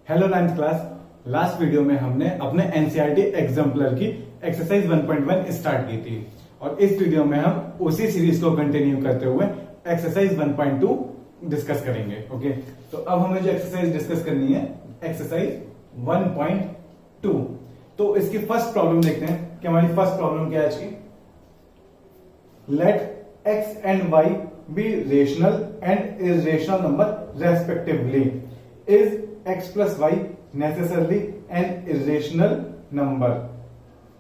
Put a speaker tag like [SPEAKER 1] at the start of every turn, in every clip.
[SPEAKER 1] Hello 9th class. Last video में हमने अपने एनसीईआरटी एग्जाम्पलर की एक्सरसाइज 1.1 स्टार्ट की थी और इस वीडियो में हम उसी सीरीज को कंटिन्यू करते हुए एक्सरसाइज 1.2 डिस्कस करेंगे। ओके, तो अब हमें जो एक्सरसाइज डिस्कस करनी है एक्सरसाइज 1.2। तो इसकी फर्स्ट प्रॉब्लम देखते हैं कि हमारी फर्स्ट प्रॉब्लम क्या है आज की। Let x and y be rational and irrational number respectively. इज x plus y necessarily an irrational number?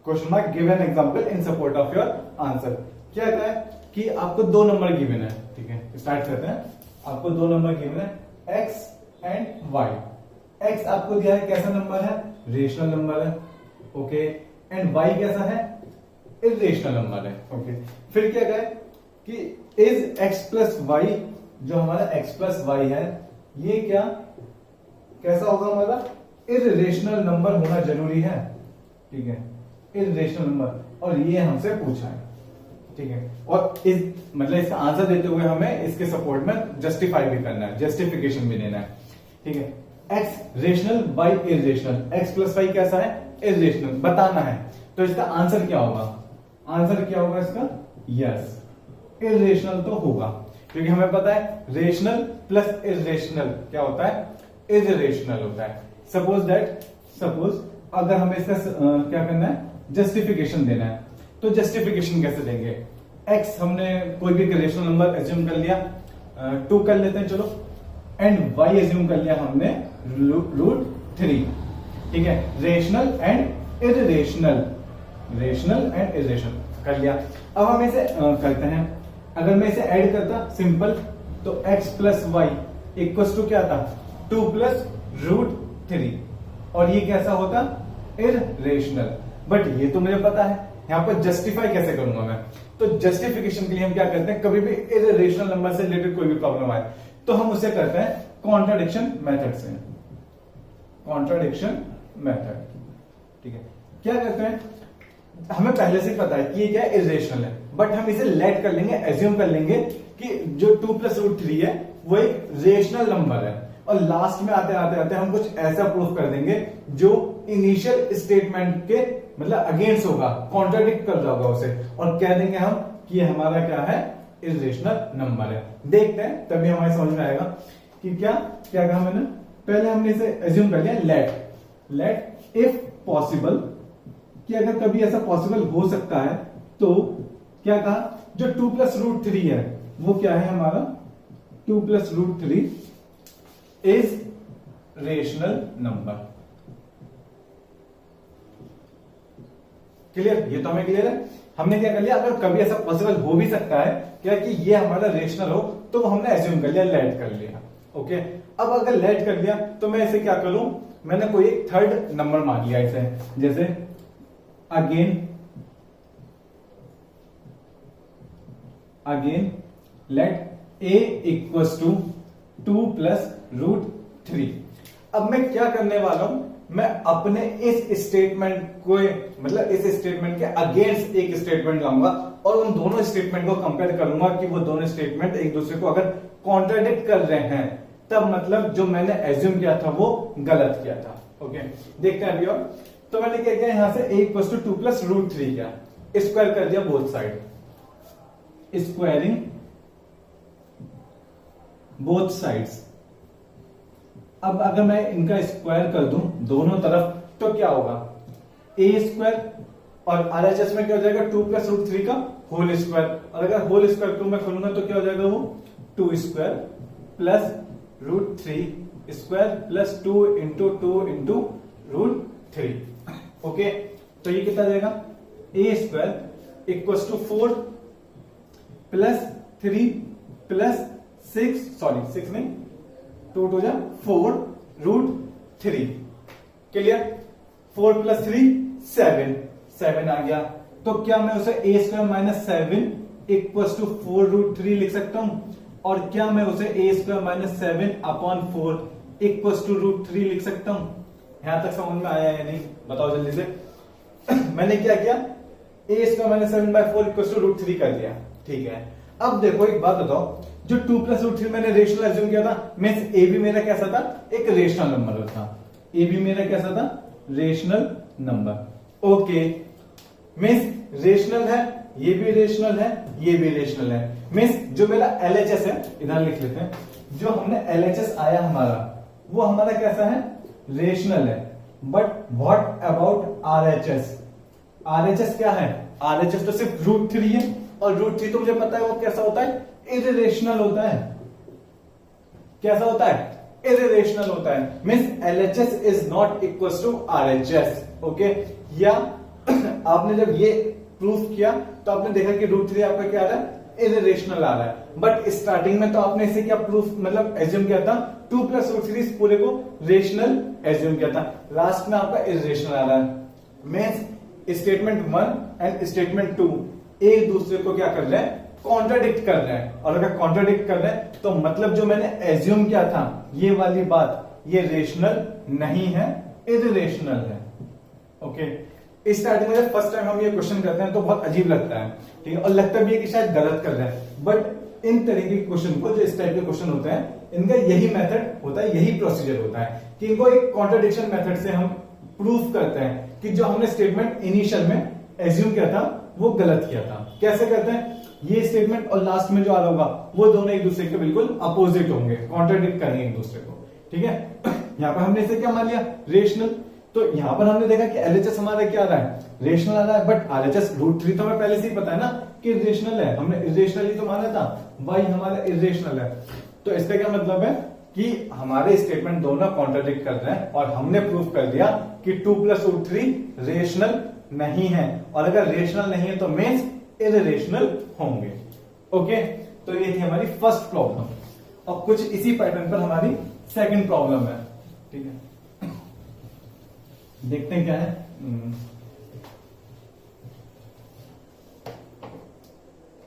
[SPEAKER 1] Question mark, give an example in support of your answer. क्या कहता है कि आपको दो नंबर गिवन है, ठीक है, स्टार्ट करते हैं। आपको दो नंबर गिवन है x एंड y। x आपको दिया है कैसा नंबर है, रेशनल नंबर है, ओके, एंड y कैसा है, इरेशनल नंबर है, ओके। फिर क्या कहे कि इज x प्लस वाई, जो हमारा x प्लस वाई है ये क्या कैसा होगा, हमारा इरेशनल नंबर होना जरूरी है, ठीक है, इरेशनल नंबर, और ये हमसे पूछा है, ठीक है। और इस मतलब इसका आंसर देते हुए हमें इसके सपोर्ट में जस्टिफाई भी करना है, जस्टिफिकेशन भी देना है, ठीक है। X rational y irrational, x plus y कैसा है, इरेशनल बताना है। तो इसका आंसर क्या होगा, आंसर क्या होगा इसका, यस, इरेशनल तो होगा, क्योंकि हमें पता है रेशनल प्लस इरेशनल क्या होता है, इरेशनल होता है। सपोज अगर हमें इसका क्या करना है, जस्टिफिकेशन देना है, तो जस्टिफिकेशन कैसे देंगे। x हमने कोई भी रेशनल नंबर एज्यूम कर लिया, 2 कर लेते हैं चलो, एंड y एज्यूम कर लिया हमने √3, ठीक है। Rational and irrational, rational and irrational कर लिया। अब हम इसे करते हैं, अगर मैं इसे ऐड करता सिंपल, तो x plus y equal to क्या था, 2 प्लस √3, और ये कैसा होता, इरेशनल। बट ये तो मुझे पता है, यहां पर जस्टिफाई कैसे करूंगा मैं। तो जस्टिफिकेशन के लिए हम क्या करते हैं, कभी भी इरेशनल नंबर से रिलेटेड कोई भी प्रॉब्लम आए तो हम उसे करते हैं कॉन्ट्राडिक्शन मेथड से, कॉन्ट्राडिक्शन मेथड, ठीक है। क्या करते हैं, हमें पहले से पता है कि ये क्या है, इरेशनल है, बट हम इसे लेट कर लेंगे, एज्यूम कर लेंगे कि जो 2 प्लस √3 है वो एक रेशनल नंबर है, और लास्ट में आते आते आते हम कुछ ऐसा प्रूफ कर देंगे जो इनिशियल स्टेटमेंट के मतलब अगेंस्ट होगा, कॉन्ट्राडिक्ट कर रहा होगा उसे, और कह देंगे हम कि ये हमारा क्या है, इरेशनल नंबर है। देखते हैं तभी हमारे समझ में आएगा कि क्या क्या कहा मैंने। पहले हमने इसे एज्यूम कर लिया, लेट इफ पॉसिबल, कि अगर कभी ऐसा पॉसिबल हो सकता है तो क्या कहा, जो 2 प्लस √3 है वो क्या है हमारा, 2 plus √3 is rational number. Clear, ये तो हमें क्लियर है। हमने क्या कर लिया, अगर कभी ऐसा पॉसिबल हो भी सकता है क्या कि ये हमारा रेशनल हो, तो हमने एज्यूम कर लिया, लेट कर लिया, ओके। अब अगर लेट कर लिया तो मैं इसे क्या करूं, मैंने कोई एक थर्ड नंबर मान लिया इसे, जैसे again let a equals to 2 plus √3। अब मैं क्या करने वाला हूं, मैं अपने इस स्टेटमेंट को मतलब इस स्टेटमेंट के अगेंस्ट एक स्टेटमेंट लाऊंगा और उन दोनों स्टेटमेंट को कंपेयर करूंगा कि वो दोनों स्टेटमेंट एक दूसरे को अगर कॉन्ट्राडिक्ट कर रहे हैं तब मतलब जो मैंने एज्यूम किया था वो गलत किया था, ओके। देखते हैं अभी। और तो मैंने क्या किया, यहां से a इक्वल्स टू 2 प्लस √3 किया, स्क्वायर कर दिया both side, squaring both sides. अब अगर मैं इनका स्क्वायर कर दूं दोनों तरफ तो क्या होगा, a² और RHS में क्या हो जाएगा, 2 प्लस √3 का होल स्क्वायर, और अगर होल स्क्वायर को मैं खोलूंगा तो क्या हो जाएगा, वो 2² plus √3² plus 2 into 2 into √3, okay. तो ये कितना जाएगा, a² equals to 4 plus 3 plus 6 नहीं, 2 2 4 √3, क्लियर। 4 प्लस 3 7 आ गया, तो क्या मैं उसे a² माइनस 7 इक्वल्स टू 4 √3 लिख सकता हूं, और क्या मैं उसे a² minus 7 upon 4 equals to √3 लिख सकता हूं। यहां तक समझ में आया या नहीं, बताओ जल्दी से। मैंने क्या किया, a² माइनस 7/4 इक्वल्स टू √3 कर दिया, ठीक है। अब देखो एक बात बताओ, जो 2 प्लस √3 मैंने रेशनल एज्यूम किया था, मींस ए भी मेरा कैसा था, एक रेशनल नंबर था, ए भी मेरा कैसा था, rational number. Okay, means rational है, ये भी रेशनल है, ये भी रेशनल है। मीन्स जो मेरा एलएचएस है, इधर लिख लेते हैं, जो हमने एलएचएस आया हमारा, वो हमारा कैसा है, रेशनल है। But what about RHS? RHS क्या है, आरएचएस तो सिर्फ √3 है, और √3 तो मुझे पता है वो कैसा होता है, इररेशनल होता है। कैसा होता है, इररेशनल होता है। Means LHS is not equal to RHS. Okay, या आपने जब ये प्रूफ किया तो आपने देखा कि √3 आपका क्या आ रहा है, इररेशनल आ रहा है। बट स्टार्टिंग में तो आपने इसे क्या प्रूफ मतलब एज्यूम किया था, 2 + √3 पूरे को रेशनल एज्यूम किया था, लास्ट में आपका इररेशनल आ रहा है। मीन्स स्टेटमेंट 1 एंड स्टेटमेंट 2 एक दूसरे को क्या कर रहे हैं, कॉन्ट्राडिक्ट कर रहे हैं। और अगर कॉन्ट्राडिक्ट कर रहे हैं तो मतलब जो मैंने एज्यूम किया था ये वाली बात, ये रेशनल नहीं है, इररेशनल है। ओके, स्टार्टिंग में फर्स्ट टाइम हम ये क्वेश्चन करते हैं तो बहुत अजीब लगता है, ठीक है, और लगता भी है कि शायद गलत कर रहे हैं। बट इन तरीके के क्वेश्चन को, जो इस टाइप के क्वेश्चन होते हैं, इनका यही मेथड होता है, यही प्रोसीजर होता है कि इनको एक कॉन्ट्राडिक्शन मेथड से हम प्रूफ करते हैं कि जो हमने स्टेटमेंट इनिशियल में एज्यूम किया था वो गलत किया था। कैसे करते हैं, ये स्टेटमेंट और लास्ट में जो आ रहा होगा वो दोनों एक दूसरे के बिल्कुल अपोजिट होंगे, कॉन्ट्राडिक्ट करेंगे एक दूसरे को, ठीक है। यहाँ पर हमने इसे क्या मान लिया, रेशनल। तो यहाँ पर हमने देखा कि एलएचएस हमारा क्या आ रहा है, रेशनल आ रहा है। बट आरएचएस √3 तो हमें पहले से ही पता है ना कि रेशनल है, हमने इरेशनल ही तो माना था, वाई हमारा इरेशनल है। तो इसका क्या मतलब है कि हमारे स्टेटमेंट दोनों कॉन्ट्राडिक्ट कर रहे हैं, और हमने प्रूफ कर दिया कि 2 + √3 रेशनल नहीं है, और अगर रेशनल नहीं है तो मीन्स इररेशनल होंगे। ओके, तो ये थी हमारी फर्स्ट प्रॉब्लम। अब कुछ इसी पैटर्न पर हमारी सेकंड प्रॉब्लम है, ठीक है, देखते हैं क्या है।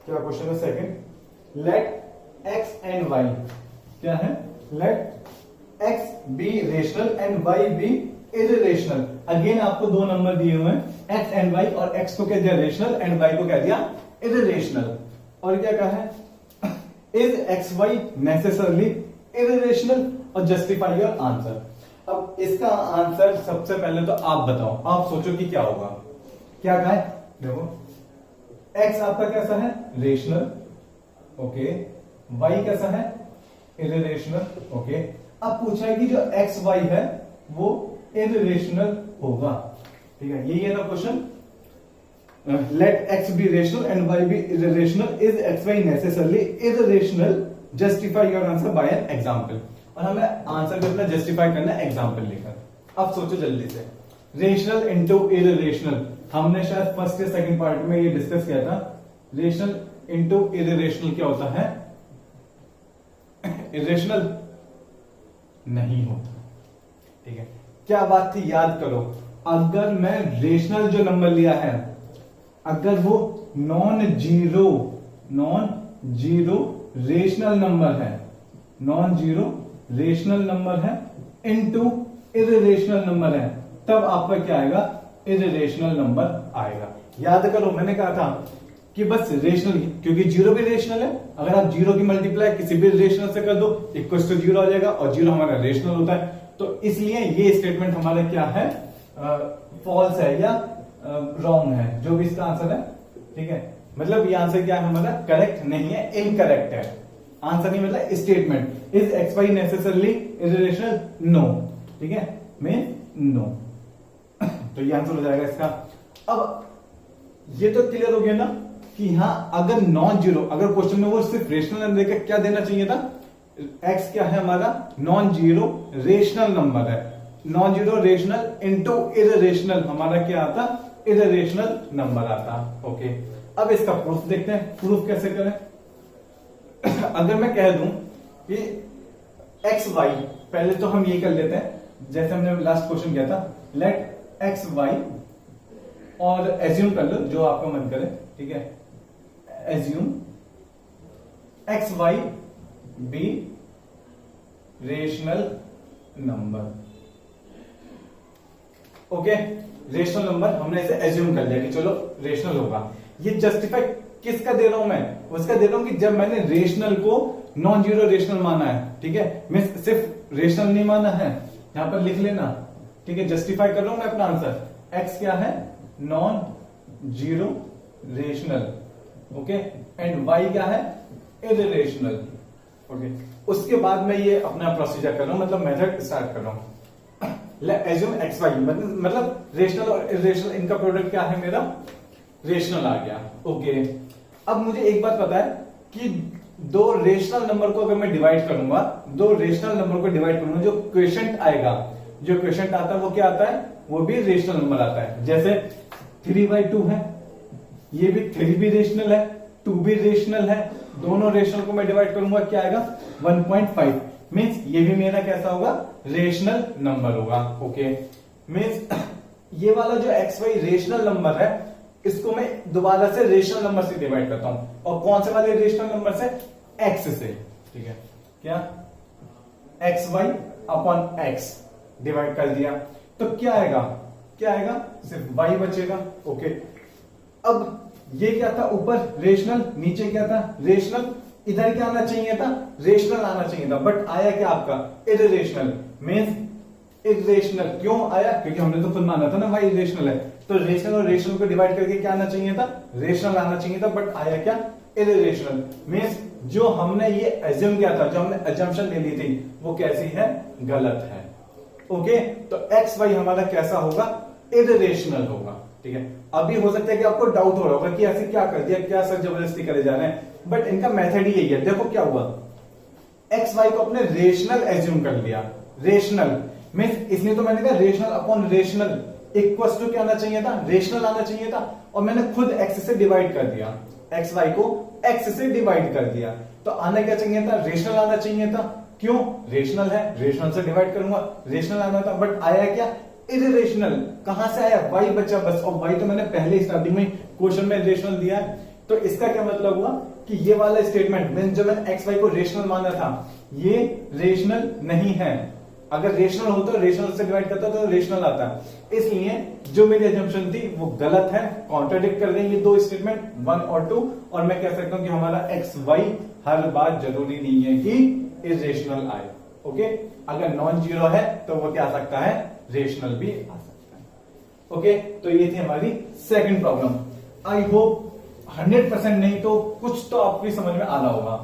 [SPEAKER 1] क्या क्वेश्चन है second, let x and y, क्या है, let x be rational and y be irrational. Again आपको दो नंबर दिए हुए हैं, x एंड y, और x को कह दिया रेशनल एंड y को कह दिया इररेशनल। और क्या कहा है, इज xy नेसेसरली इररेशनल, और जस्टिफाई योर आंसर। अब इसका आंसर सबसे पहले तो आप बताओ, आप सोचो कि क्या होगा। क्या कहा है, देखो x आपका कैसा है, रेशनल, ओके, y कैसा है, इररेशनल, ओके। अब पूछा है कि जो x y है वो इररेशनल होगा, ठीक है, यही है ना question. Let x be rational and y be irrational, is xy necessarily irrational, justify your answer by an example. और हमें आंसर को अपना जस्टिफाई करना है एग्जांपल लेकर। अब सोचो जल्दी से, रेशनल इंटू इररेशनल, हमने शायद फर्स्ट या सेकंड पार्ट में ये डिस्कस किया था। रेशनल इंटू इररेशनल क्या होता है, इररेशनल नहीं होता, ठीक है। क्या बात थी, याद करो, अगर मैं रेशनल जो नंबर लिया है, अगर वो नॉन जीरो रेशनल नंबर है, नॉन जीरो रेशनल नंबर है इनटू इररेशनल नंबर है, तब आपका क्या आएगा, इररेशनल नंबर आएगा। याद करो, मैंने कहा था कि बस रेशनल, क्योंकि जीरो भी रेशनल है, अगर आप जीरो की मल्टीप्लाई किसी भी रेशनल से कर दो इक्वल टू जीरो आ जाएगा, और जीरो हमारा रेशनल होता है। तो इसलिए ये स्टेटमेंट हमारा क्या है, फॉल्स है या रॉन्ग है, जो भी इसका आंसर है, ठीक है। मतलब ये आंसर क्या है हमारा, करेक्ट नहीं है, इनकरेक्ट है। आंसर नहीं मतलब statement, is x y necessarily irrational, no, ठीक है, मीन नो। तो ये आंसर हो जाएगा इसका। अब ये तो क्लियर हो गया ना कि हाँ, अगर नॉन जीरो, अगर क्वेश्चन में वो सिर्फ रेशनल नंबर देकर क्या देना चाहिए था, x क्या है हमारा, नॉन जीरो रेशनल नंबर है, non zero rational into irrational, हमारा क्या आता, इररेशनल नंबर आता। ओके, अब इसका प्रूफ देखते हैं, प्रूफ कैसे करें। अगर मैं कह दूं कि एक्स वाई, पहले तो हम ये कर लेते हैं जैसे हमने लास्ट क्वेश्चन किया था, लेट एक्स वाई, और एज्यूम कर लो जो आपका मन करे, ठीक है, assume x y be rational number. Okay, rational number हमने इसे एज्यूम कर लिया कि चलो रेशनल होगा। ये जस्टिफाई किसका दे रहा हूं मैं, उसका दे रहा हूं कि जब मैंने रेशनल को नॉन जीरो रेशनल माना है, ठीक है, मैं सिर्फ रेशनल नहीं माना है, यहां पर लिख लेना ठीक है, जस्टिफाई कर रहा हूं मैं अपना आंसर। x क्या है, non zero rational, okay, and y क्या है, इररेशनल, ओके। उसके बाद मैं ये अपना प्रोसीजर कर रहा हूं, मतलब मेथड स्टार्ट कर रहा हूं। एज्यूम एक्स वाई, मतलब रेशनल और इररेशनल इनका प्रोडक्ट क्या है, मेरा रेशनल आ गया, ओके। अब मुझे एक बात पता है कि दो रेशनल नंबर को अगर मैं डिवाइड करूंगा, दो रेशनल नंबर को डिवाइड करूंगा, जो क्वेश्चन आएगा, जो क्वेश्चन आता है वो क्या आता है, वो भी रेशनल नंबर आता है। जैसे 3/2 है, ये भी 3 भी रेशनल है, 2 भी रेशनल है, दोनों रेशनल को मैं डिवाइड करूंगा, क्या आएगा 1.5, मीन्स ये भी मेरा कैसा होगा, रेशनल नंबर होगा, ओके। मीन्स ये वाला जो एक्स वाई रेशनल नंबर है, इसको मैं दोबारा से रेशनल नंबर से डिवाइड करता हूं, और कौन से वाले रेशनल नंबर से, एक्स से, ठीक है, क्या x y upon x divide कर दिया, तो क्या आएगा, क्या आएगा, सिर्फ वाई बचेगा, ओके। अब ये क्या था, ऊपर रेशनल, नीचे क्या था, रेशनल, इधर क्या आना चाहिए था, रेशनल आना चाहिए था, बट आया क्या आपका, इररेशनल। मीन्स इररेशनल क्यों आया, क्योंकि हमने तो खुद माना था ना भाई रेशनल है, तो रेशनल और रेशनल को डिवाइड करके क्या आना चाहिए था, रेशनल आना चाहिए था, बट आया क्या, इररेशनल। मीन्स जो हमने ये एज्यूम किया था, जो हमने अजम्पशन ले ली थी, वो कैसी है, गलत है, ओके। तो एक्स वाई हमारा कैसा होगा, इररेशनल होगा, ठीक है। अभी हो सकता है कि आपको डाउट हो रहा होगा कि ऐसे क्या कर दिया, क्या सर जबरदस्ती करे जा रहे हैं, बट इनका मेथड ही यही है। देखो क्या हुआ, एक्स वाई को अपने रेशनल एज्यूम कर लिया, रेशनल मीन्स इसलिए तो मैंने कहा rational upon rational equal to क्या आना चाहिए था, रेशनल आना चाहिए था, और मैंने खुद एक्स से डिवाइड कर दिया, एक्स वाई को एक्स से डिवाइड कर दिया, तो आना क्या चाहिए था, रेशनल आना चाहिए था। क्यों, रेशनल है, रेशनल से डिवाइड करूंगा, रेशनल आना था, बट आया क्या, इररेशनल। कहां से आया, वाई बचा बस, और वाई तो मैंने पहले स्टार्टिंग में क्वेश्चन में रेशनल दिया है। तो इसका क्या मतलब हुआ कि ये वाला स्टेटमेंट मींस जो मैंने एक्स वाई को रेशनल माना था, ये रेशनल नहीं है। अगर रेशनल होता तो रेशनल से डिवाइड करता तो रेशनल आता, इसलिए जो मेरी अजम्पशन थी वो गलत है, कॉन्ट्राडिक्ट कर रही है ये दो स्टेटमेंट 1 और 2, और मैं कह सकता हूं कि हमारा एक्स वाई हर बात जरूरी नहीं है कि इररेशनल आए, ओके। अगर नॉन जीरो है तो वो क्या आ सकता है, रेशनल भी आ सकता है, ओके। तो ये थी हमारी सेकंड प्रॉब्लम। आई होप 100% नहीं तो कुछ तो आपकी समझ में आ रहा होगा,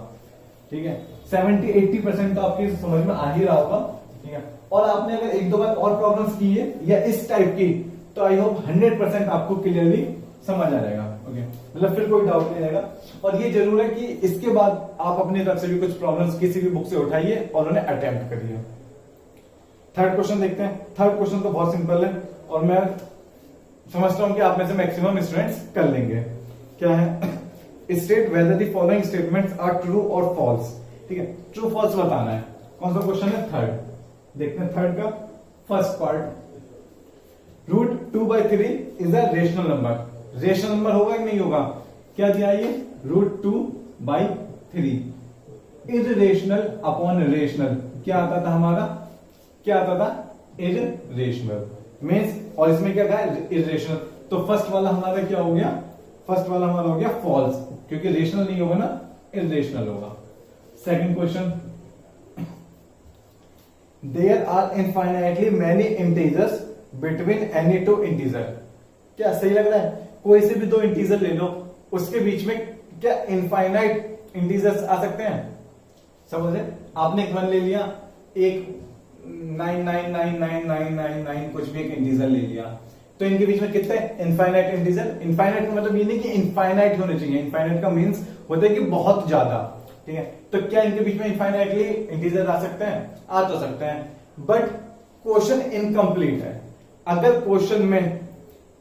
[SPEAKER 1] ठीक है, 70-80% तो आपकी समझ में आ ही रहा होगा, ठीक है। और आपने अगर एक दो बार और प्रॉब्लम्स की है या इस टाइप की, तो आई होप 100% आपको क्लियरली समझ आ जाएगा, ओके, मतलब फिर कोई डाउट नहीं रहेगा। और ये जरूर है कि इसके बाद आप अपनी तरफ से भी कुछ प्रॉब्लम्स किसी भी बुक से उठाइए और उन्हें अटेम्प्ट करिए। थर्ड क्वेश्चन देखते हैं। थर्ड क्वेश्चन तो बहुत सिंपल है और मैं समझता हूं कि आप में से मैक्सिमम स्टूडेंट्स कर लेंगे। क्या है, state whether the following statements are true और फॉल्स, ठीक है, ट्रू फॉल्स बताना है। कौन सा क्वेश्चन है, थर्ड। देखते हैं थर्ड का first part. √2/3 is a rational number. Rational number होगा कि नहीं होगा, क्या दिया ये, √2/3 इररेशनल अपॉन रेशनल, क्या आता था हमारा, क्या आता था, इररेशनल मींस, और इसमें क्या था, इररेशनल। तो फर्स्ट वाला हमारा क्या हो गया, फर्स्ट वाला हमारा हो गया फॉल्स, क्योंकि रेशनल नहीं होगा ना, इररेशनल होगा। Second question, there are infinitely many integers between any two integer. क्या सही लग रहा है, कोई से भी दो इंटीजर ले लो, उसके बीच में क्या इनफाइनाइट इंटीजर्स आ सकते हैं, समझे। आपने एक 1 ले लिया, एक 9999999 कुछ भी एक इंटीजर ले लिया, तो इनके बीच में कितने इनफाइनाइट इंटीजर। इनफाइनाइट का मतलब ये नहीं कि इनफाइनाइट होने चाहिए, इनफाइनाइट का मीन्स होता है कि बहुत ज्यादा, ठीक है। तो क्या इनके बीच में इनफाइनाइटली इंटीजर आ सकते हैं, आ तो सकते हैं, बट क्वेश्चन इनकम्प्लीट है। अगर क्वेश्चन में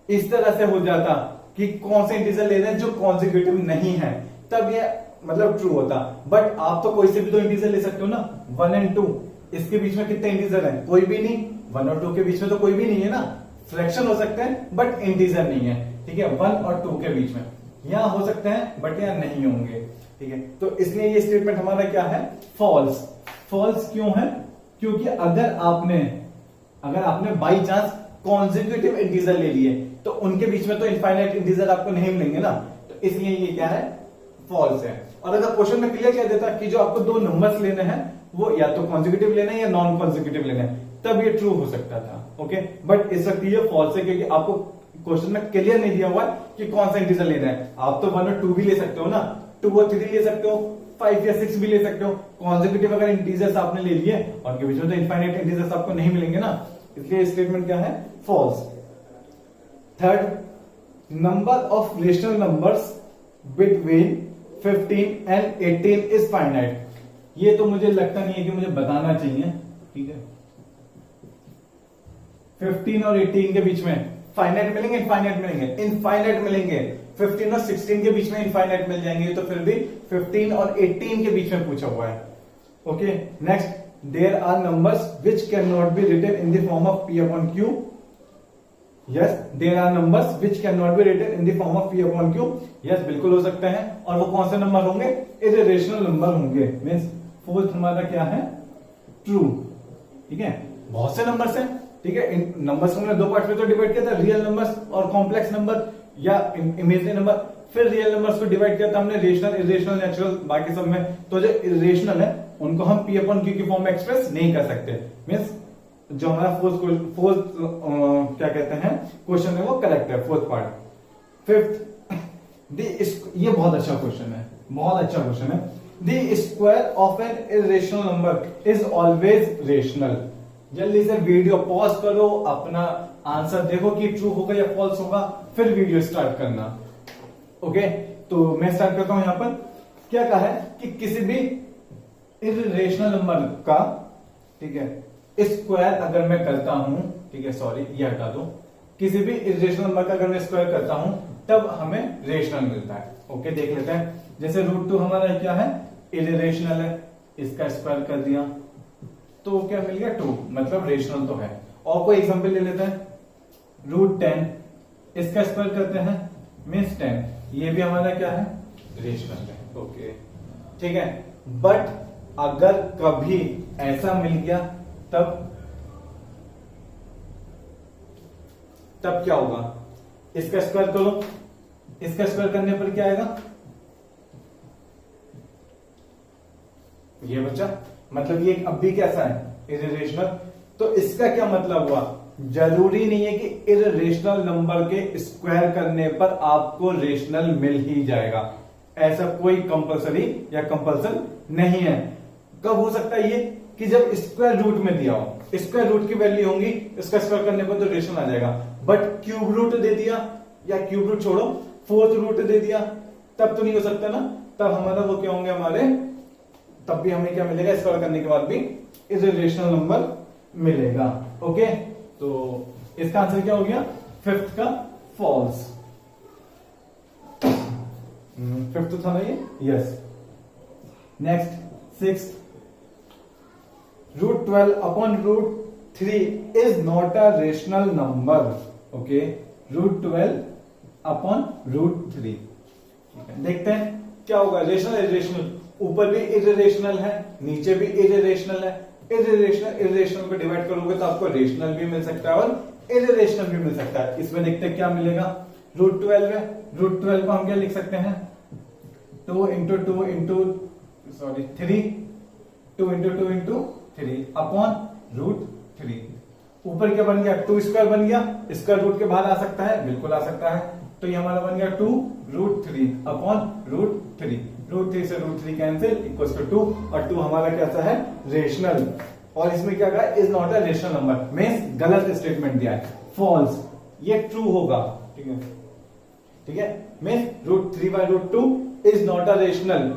[SPEAKER 1] इस तरह से हो जाता कि कौन से इंटीजर ले रहे हैं जो कॉन्जिक्यूटिव नहीं है, तब ये मतलब ट्रू होता। बट आप तो कोई से भी दो इंटीजर ले सकते हो ना, 1 और 2, इसके बीच में कितने इंटीजर हैं, कोई भी नहीं। 1 और 2 के बीच में तो कोई भी नहीं है ना, फ्रैक्शन हो सकते हैं बट इंटीजर नहीं है, ठीक है। 1 और 2 के बीच में यहां हो सकते हैं बट यहां नहीं होंगे, ठीक है। तो इसलिए ये स्टेटमेंट हमारा क्या है, फॉल्स। फॉल्स क्यों है, क्योंकि अगर आपने बाई चांस कॉन्जिक्यूटिव इंटीजर ले लिए तो उनके बीच में तो इनफाइनाइट इंटीजर आपको नहीं मिलेंगे ना, तो इसलिए ये क्या है, फॉल्स है। और अगर क्वेश्चन में क्लियर कह देता कि जो आपको दो नंबर्स लेने हैं वो या तो कॉन्जिक्यूटिव लेना है या नॉन कॉन्जिक्यूटिव लेना है, तब ये ट्रू हो सकता था। ओके, बट इस वक्त ये फॉल्स है क्योंकि आपको क्वेश्चन में क्लियर नहीं दिया हुआ कि कौन सा इंटीजर लेना है। आप तो 1 और 2 भी ले सकते हो ना, 2 और 3 ले सकते हो, 5 या 6 भी ले सकते हो। कॉन्सेक्यूटिव अगर इंटीजर्स आपने ले लिए और उनके बीच में तो इनफाइनाइट इंटीजर्स आपको नहीं मिलेंगे ना, इसलिए स्टेटमेंट क्या है, false. Third, number of rational numbers between 15 and 18 is finite. ये तो मुझे लगता नहीं है कि मुझे बताना चाहिए, ठीक है। 15 और 18 के बीच में फाइनाइट मिलेंगे, इनफाइनाइट मिलेंगे, इनफाइनाइट मिलेंगे। 15 और 16 के बीच में इनफाइनाइट मिल जाएंगे, तो फिर भी 15 और 18 के बीच में पूछा हुआ है। Okay, next, there are numbers which can not be written in the form of P upon Q। Yes, there are numbers which can not be written in the form of P upon Q। Yes, बिल्कुल हो सकते हैं। और वो कौन से number होंगे, irrational number होंगे। मीन्स फोर्थ हमारा क्या है, ट्रू। ठीक है, बहुत से नंबर्स हैं, ठीक है। इन नंबर्स को हमने दो पार्ट में तो डिवाइड किया था, रियल नंबर्स और कॉम्प्लेक्स नंबर या इमेजिनरी नंबर। फिर रियल नंबर्स को डिवाइड किया था हमने रेशनल, इरेशनल, नेचुरल, बाकी सब में। तो जो इरेशनल है उनको हम P upon Q की फॉर्म में एक्सप्रेस नहीं कर सकते। मीन्स जो हमारा फोर्थ क्या कहते हैं क्वेश्चन है वो करेक्ट है, फोर्थ पार्ट। फिफ्थ, ये बहुत अच्छा क्वेश्चन है, बहुत अच्छा क्वेश्चन है। The square of an irrational number is always rational. जल्दी से वीडियो पॉज करो, अपना आंसर देखो कि ट्रू होगा या फॉल्स होगा, फिर वीडियो स्टार्ट करना। ओके, तो मैं स्टार्ट करता हूं। यहां पर क्या कहा है कि किसी भी इरेशनल नंबर का, ठीक है, स्क्वायर अगर मैं करता हूं, ठीक है, सॉरी ये हटा दो, किसी भी इरेशनल नंबर का अगर मैं स्क्वायर करता हूं तब हमें रेशनल मिलता है। ओके, देख लेते हैं। जैसे √2 हमारा क्या है, इरेशनल है, इसका स्क्वायर कर दिया तो क्या मिल गया, 2, मतलब रेशनल तो है। और कोई एग्जांपल ले लेते हैं, √10, इसका स्क्वायर करते हैं, मीन्स 10, ये भी हमारा क्या है, रेशनल है। ओके, ठीक है। बट अगर कभी ऐसा मिल गया तब क्या होगा, इसका स्क्वायर करो, इसका स्क्वायर करने पर क्या आएगा, ये बच्चा, मतलब ये अब भी कैसा है, इरेशनल। तो इसका क्या मतलब हुआ, जरूरी नहीं है कि इरेशनल नंबर के स्क्वायर करने पर आपको रेशनल मिल ही जाएगा, ऐसा कोई कंपलसरी या कंपल्सन नहीं है। कब हो सकता है ये, कि जब स्क्वायर रूट में दिया हो, स्क्वायर रूट की वैल्यू होंगी, इसका स्क्वायर करने पर तो रेशनल आ जाएगा। बट क्यूब रूट दे दिया, या क्यूब रूट छोड़ो, फोर्थ रूट दे दिया, तब तो नहीं हो सकता ना। तब हमारा वो क्या होंगे हमारे, तब भी हमें क्या मिलेगा, स्क्वायर करने के बाद भी इरेशनल नंबर मिलेगा। ओके, तो इसका आंसर क्या हो गया, फिफ्थ का फॉल्स। फिफ्थ था ना ये, yes. Next, sixth, √12 upon √3 is not a rational number. Okay, √12 upon √3। देखते हैं क्या होगा, रेशनल इरेशनल, ऊपर भी इरेशनल है, नीचे भी इरेशनल है। इरेशनल को डिवाइड करोगे तो आपको रेशनल भी मिल सकता है और इरेशनल भी मिल सकता है। इसमें देखते हैं क्या मिलेगा, √12 है, √12 को हम क्या लिख सकते हैं, 2 into 2 into 3 अपॉन √3। ऊपर क्या बन गया, 2 स्क्वायर बन गया, स्क्वायर रूट के बाहर आ सकता है, बिल्कुल आ सकता है। तो ये हमारा बन गया 2 √3 अपॉन √3। √3 से √3 कैंसिल, इक्वल टू 2, और 2 हमारा कैसा है, रेशनल। और इसमें क्या कहा, is not a rational number, means गलत स्टेटमेंट दिया है, फॉल्स। ये ट्रू होगा, ठीक है, ठीक है। Means √3/√2 is not a rational,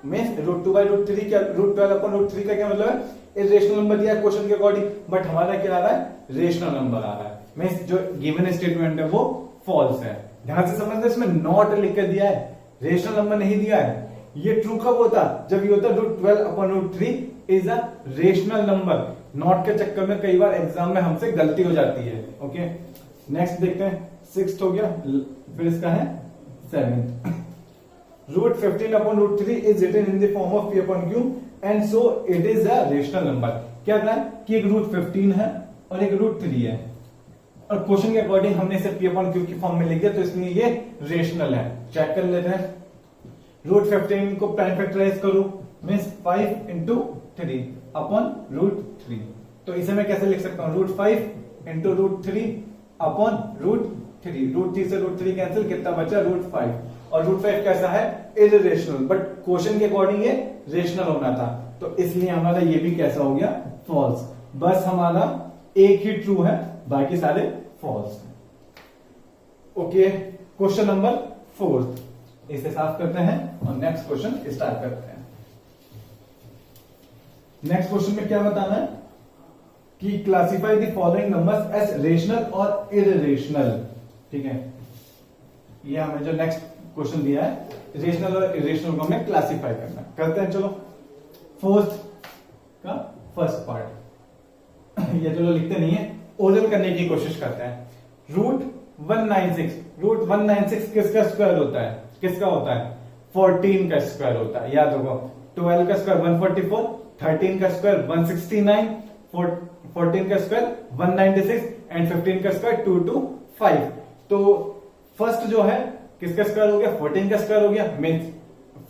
[SPEAKER 1] means √2/√3 क्या, √12 अपॉन √3 का क्या मतलब है, रेशनल नंबर दिया है क्वेश्चन के अकॉर्डिंग, बट हमारा क्या आ रहा है, रेशनल नंबर आ रहा है। मींस जो गिवन स्टेटमेंट है वो फॉल्स है। ध्यान से समझना, इसमें नॉट लिख कर दिया है, रेशनल नंबर नहीं दिया है। ये ट्रू कब होता, जब ये होता √12 upon √3 is a rational number. Not के चक्कर में कई बार एग्जाम में हमसे गलती हो जाती है। ओके, नेक्स्ट देखते हैं, सिक्स्थ हो गया, फिर इसका है seventh. √15 upon √3 is written in the form of P upon Q and so it is a rational number। क्या कहा है कि एक √15 है और एक √3 है, और क्वेश्चन के अकॉर्डिंग हमने इसे P upon Q की फॉर्म में लिख दिया, तो इसलिए ये रेशनल है। चेक कर लेते हैं, √15 को प्राइम फैक्टराइज करो, मींस 5 into 3 upon √3। तो इसे मैं कैसे लिख सकता हूँ, √5 इंटू √3 अपॉन √3, √3 से √3 कैंसिल, कितना बचा √5, और √5 कैसा है, इरेशनल, बट क्वेश्चन के अकॉर्डिंग ये रेशनल होना था, तो इसलिए हमारा ये भी कैसा हो गया, फॉल्स। बस हमारा एक ही ट्रू है, बाकी सारे फॉल्स। ओके, क्वेश्चन नंबर 4 इसे साफ करते हैं और नेक्स्ट क्वेश्चन स्टार्ट करते हैं। नेक्स्ट क्वेश्चन में क्या बताना है कि classify the following numbers as rational और इरेशनल। ठीक है, ये हमें जो नेक्स्ट क्वेश्चन दिया है, रेशनल और इरेशनल को हमें क्लासिफाई करना है। करते हैं, चलो। फोर्थ का फर्स्ट पार्ट ये चलो लिखते नहीं है, ओरिजिनल करने की कोशिश करते हैं। √196 किसका स्क्वायर होता है, किसका होता है, 14 का स्क्वायर होता है, याद होगा। 12 का स्क्वायर 144, 13 का स्क्वायर 169, 14 का स्क्वायर 196 एंड 15 का स्क्वायर 225। तो फर्स्ट जो है किसका स्क्वायर हो गया, 14 का स्क्वायर हो गया, मीन्स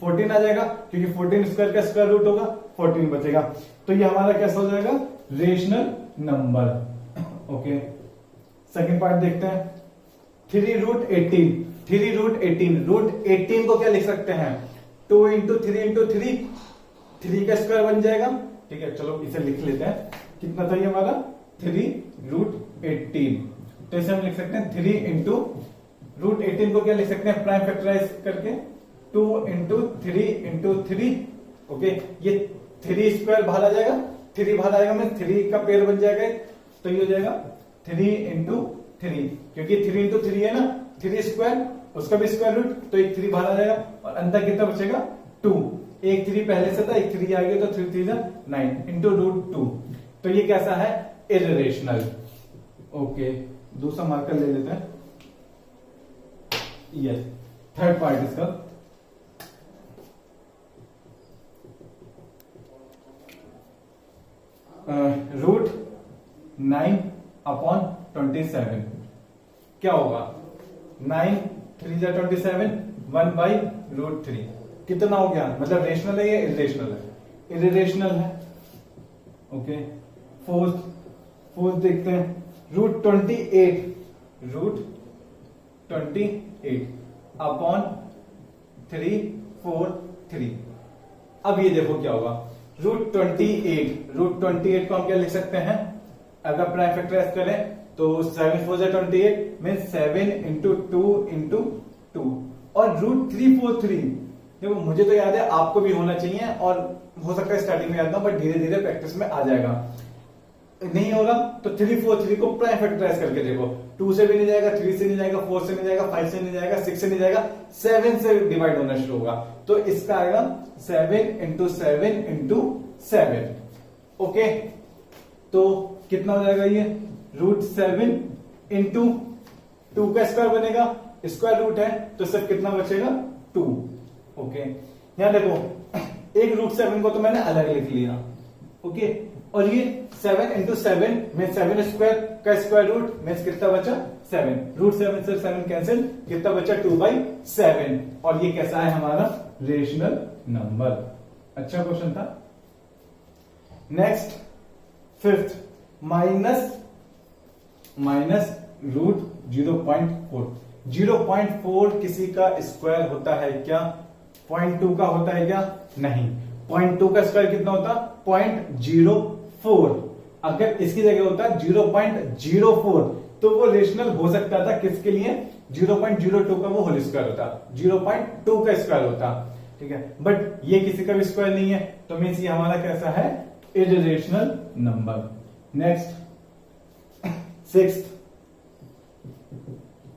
[SPEAKER 1] 14 आ जाएगा, क्योंकि 14 स्क्वायर का स्क्वायर रूट होगा, 14 बचेगा। तो ये हमारा कैसा हो जाएगा, rational number. Okay, second part देखते हैं। 3√18 √18 को क्या लिख सकते हैं, 2 इंटू 3 इंटू 3 का स्क्वायर बन जाएगा। ठीक है, चलो इसे लिख लेते हैं, कितना था ये हमारा 3√18। तो इसे हम लिख सकते हैं 3 इंटू √18 को क्या लिख सकते हैं, प्राइम फैक्टराइज करके 2 इंटू 3 इंटू 3। ओके, ये 3 स्क्वायर बाहर आ जाएगा, 3 बाहर आएगा, मैं 3 का पेयर बन जाएगा, तो ये हो जाएगा 3 इंटू 3, क्योंकि 3 इंटू 3 है ना, 3 स्क्वायर, उसका भी स्क्वायर रूट, तो एक 3 बाहर आ जाएगा, और अंदर कितना बचेगा 2। एक 3 पहले से था, एक 3 आ गया, तो 3 3 9 इंटू √2। तो ये कैसा है, इरेशनल। ओके, दूसरा मार्कर ले लेते हैं। यस, थर्ड पार्ट इसका। √9 अपॉन 27 क्या होगा, 9 3 जा 27, 1/√3 कितना हो गया, मतलब रेशनल है या इरेशनल है, इरेशनल है। ओके, फोर्थ देखते हैं। √28 अपॉन 343। अब ये देखो क्या होगा, √28 को हम क्या लिख सकते हैं, अगर प्राइम फैक्टराइज करें तो 7 4 28 मीन 7 इंटू 2 इंटू 2, और √343 देखो, मुझे तो याद है, आपको भी होना चाहिए, और हो सकता है स्टार्टिंग में याद ना, बट धीरे धीरे प्रैक्टिस में आ जाएगा। नहीं होगा तो 343 को प्राइम फैक्टराइज करके देखो, 2 से भी नहीं जाएगा, 3 से नहीं जाएगा, 4 से नहीं जाएगा, 5 से नहीं जाएगा, 6 से नहीं जाएगा, 7 से डिवाइड होना शुरू होगा, तो इसका आएगा 7 इंटू 7 इंटू 7। ओके, तो कितना हो जाएगा ये, √7 इंटू 2 का स्क्वायर बनेगा, स्क्वायर रूट है, तो सिर्फ कितना बचेगा 2। ओके, यहां देखो, एक √7 को तो मैंने अलग लिख लिया। ओके, और ये 7 इंटू 7 में 7 स्क्वायर का स्क्वायर रूट में कितना बचा 7, √7 से 7 कैंसिल, कितना बचा 2/7, और ये कैसा है हमारा रेशनल नंबर। अच्छा क्वेश्चन था। Next fifth, minus √0.4। 0.4 किसी का स्क्वायर होता है क्या, 0.2 का होता है क्या, नहीं। 0.2 का स्क्वायर कितना होता, 0.04। अगर इसकी जगह होता 0.04 तो वो रेशनल हो सकता था, किसके लिए, 0.02 का वो होल स्क्वायर होता, 0.2 का स्क्वायर होता। ठीक है, बट ये किसी का भी स्क्वायर नहीं है, तो मीन्स ये हमारा कैसा है, इरेशनल नंबर। नेक्स्ट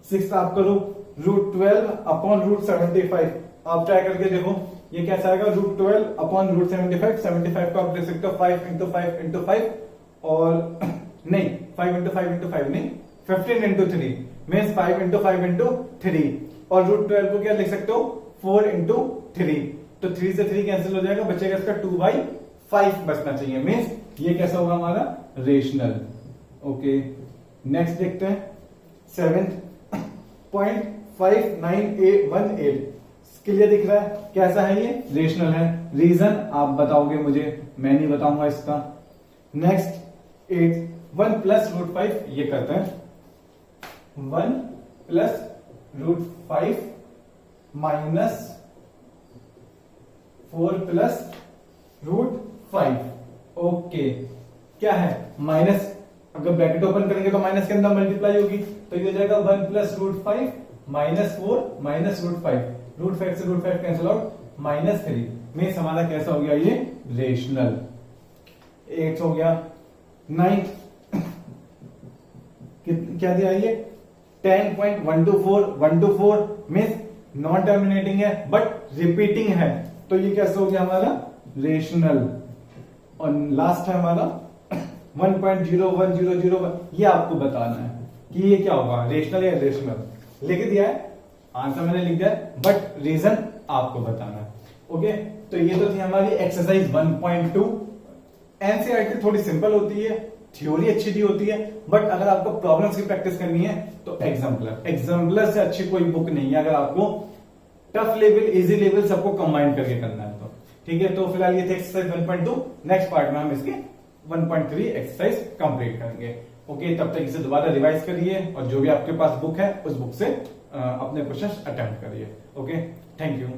[SPEAKER 1] सिक्स्थ आप करो, √12 अपॉन √75। आप ट्राई करके देखो ये कैसा आएगा, √12 अपॉन √75। 75 को आप देख सकते हो 5 इंटू 5 इंटू 5, और नहीं 5 इंटू 5 इंटू 5 नहीं, 15 इंटू 3 मीन्स 5 इंटू 5 इंटू 3, और √12 को क्या लिख सकते हो, 4 इंटू 3, तो 3 से 3 कैंसिल हो जाएगा, बचेगा इसका 2/5 बचना चाहिए, मीन्स ये कैसा होगा हमारा रेशनल। ओके, नेक्स्ट देखते हैं 7th, 0.5918 क्लियर दिख रहा है, कैसा है ये, रेशनल है। रीजन आप बताओगे मुझे, मैं नहीं बताऊंगा इसका। नेक्स्ट 8 1 प्लस रूट 5 ये करते हैं 1 plus root 5 minus 4 plus root 5। Okay, क्या है माइनस, अगर ब्रैकेट ओपन करेंगे तो माइनस के अंदर मल्टीप्लाई होगी, तो ये हो जाएगा 1 plus root 5 minus 4 minus root 5, root 5 से रूट 5 कैंसिल आउट, -3 में हमारा कैसा हो गया ये रेशनल। 8 हो गया, 9 क्या दिया ये 10.124 124 में नॉन टर्मिनेटिंग है बट रिपीटिंग है, तो ये कैसे हो गया हमारा रेशनल। और लास्ट है हमारा 1.01001, ये आपको बताना है कि ये क्या होगा रेशनल या इरेशनल। लिख दिया है, आंसर मैंने लिख दिया है, बट रीजन आपको बताना है। ओके, तो ये तो थी हमारी एक्सरसाइज 1.2। एनसीईआरटी थोड़ी सिंपल होती है, थ्योरी अच्छी दी होती है, बट अगर आपको प्रॉब्लम्स की प्रैक्टिस करनी है तो एग्जाम्पलर से अच्छी कोई बुक नहीं है, अगर आपको टफ लेवल इजी लेवल सबको कंबाइन करके करना है तो। ठीक है, तो फिलहाल ये थे एक्सरसाइज 1.2। नेक्स्ट पार्ट में हम इसके 1.3 एक्सरसाइज कंप्लीट करेंगे। ओके, तब तक इसे दोबारा रिवाइज करिए और जो भी आपके पास बुक है उस बुक से अपने क्वेश्चंस अटेम्प्ट करिए। Okay, thank you.